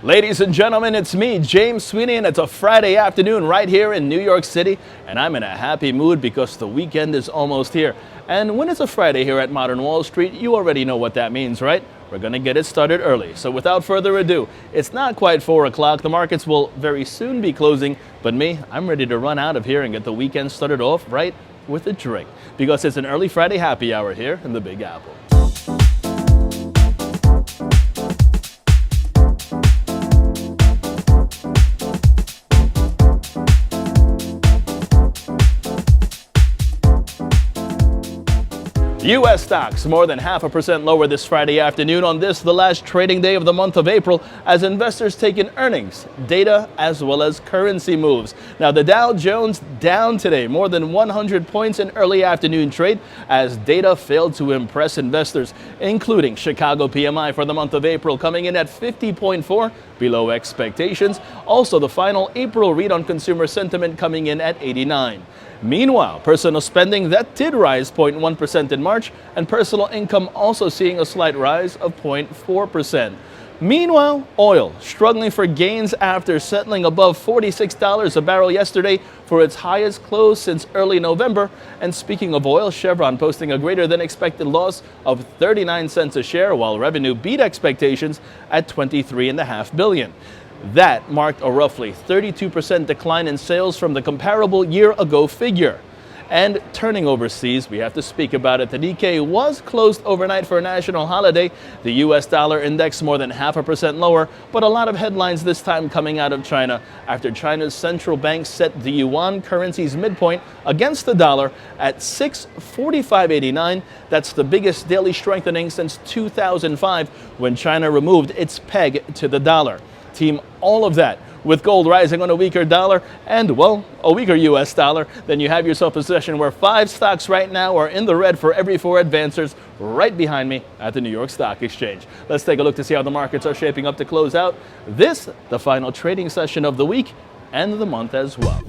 Ladies and gentlemen, it's me, James Sweeney, and it's a Friday afternoon right here in New York City, and I'm in a happy mood because the weekend is almost here. And when it's a Friday here at Modern Wall Street, you already know what that means, right? We're going to get it started early. So without further ado, it's not quite 4 o'clock. The markets will very soon be closing, but me, I'm ready to run out of here and get the weekend started off right with a drink, because it's an early Friday happy hour here in the Big Apple. U.S. stocks more than 0.5% lower this Friday afternoon on this, the last trading day of the month of April, as investors take in earnings, data, as well as currency moves. Now, the Dow Jones down today, more than 100 points in early afternoon trade, as data failed to impress investors, including Chicago PMI for the month of April coming in at 50.4, below expectations. Also, the final April read on consumer sentiment coming in at 89. Meanwhile, personal spending that did rise 0.1% in March, and personal income also seeing a slight rise of 0.4%. Meanwhile, oil struggling for gains after settling above $46 a barrel yesterday for its highest close since early November. And speaking of oil, Chevron posting a greater than expected loss of 39 cents a share, while revenue beat expectations at $23.5 billion. That marked a roughly 32% decline in sales from the comparable year-ago figure. And turning overseas, we have to speak about it. The Nikkei was closed overnight for a national holiday. The U.S. dollar index more than 0.5% lower, but a lot of headlines this time coming out of China after China's central bank set the yuan currency's midpoint against the dollar at 645.89. That's the biggest daily strengthening since 2005, when China removed its peg to the dollar. Team all of that with gold rising on a weaker dollar and, well, a weaker U.S. dollar, then you have yourself a session where 5 stocks right now are in the red for every 4 advancers right behind me at the New York Stock Exchange. Let's take a look to see how the markets are shaping up to close out this, the final trading session of the week and the month as well.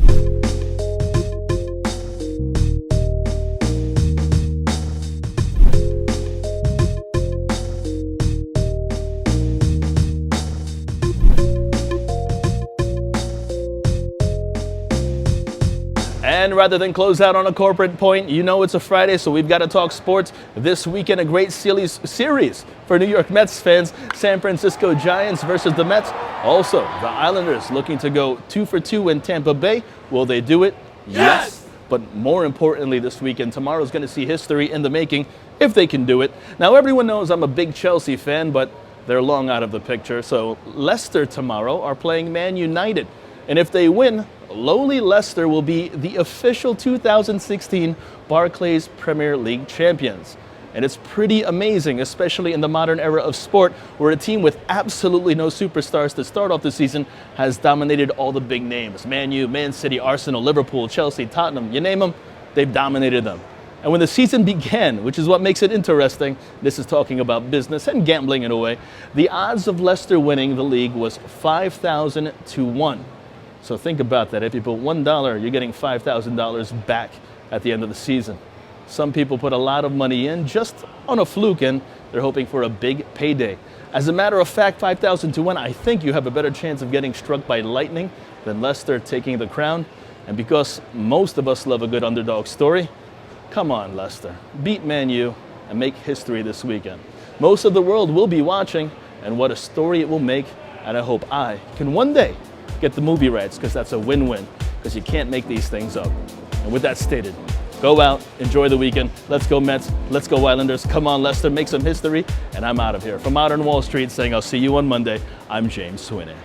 And rather than close out on a corporate point, you know it's a Friday, so we've got to talk sports. This weekend, a great series for New York Mets fans. San Francisco Giants versus the Mets. Also, the Islanders looking to go 2 for 2 in Tampa Bay. Will they do it? Yes! But more importantly this weekend, tomorrow's going to see history in the making, if they can do it. Now, everyone knows I'm a big Chelsea fan, but they're long out of the picture. So Leicester tomorrow are playing Man United. And if they win, lowly Leicester will be the official 2016 Barclays Premier League champions. And it's pretty amazing, especially in the modern era of sport, where a team with absolutely no superstars to start off the season has dominated all the big names. Man U, Man City, Arsenal, Liverpool, Chelsea, Tottenham, you name them, they've dominated them. And when the season began, which is what makes it interesting, this is talking about business and gambling in a way, the odds of Leicester winning the league was 5,000 to 1. So think about that. If you put $1, you're getting $5,000 back at the end of the season. Some people put a lot of money in just on a fluke, and they're hoping for a big payday. As a matter of fact, 5,000 to 1, I think you have a better chance of getting struck by lightning than Leicester taking the crown. And because most of us love a good underdog story, come on, Leicester. Beat Man U and make history this weekend. Most of the world will be watching, and what a story it will make. And I hope I can one day get the movie rights, because that's a win-win, because you can't make these things up. And with that stated, go out, enjoy the weekend. Let's go Mets, let's go Islanders. Come on, Leicester, make some history. And I'm out of here. From Modern Wall Street saying I'll see you on Monday, I'm James Sweeney.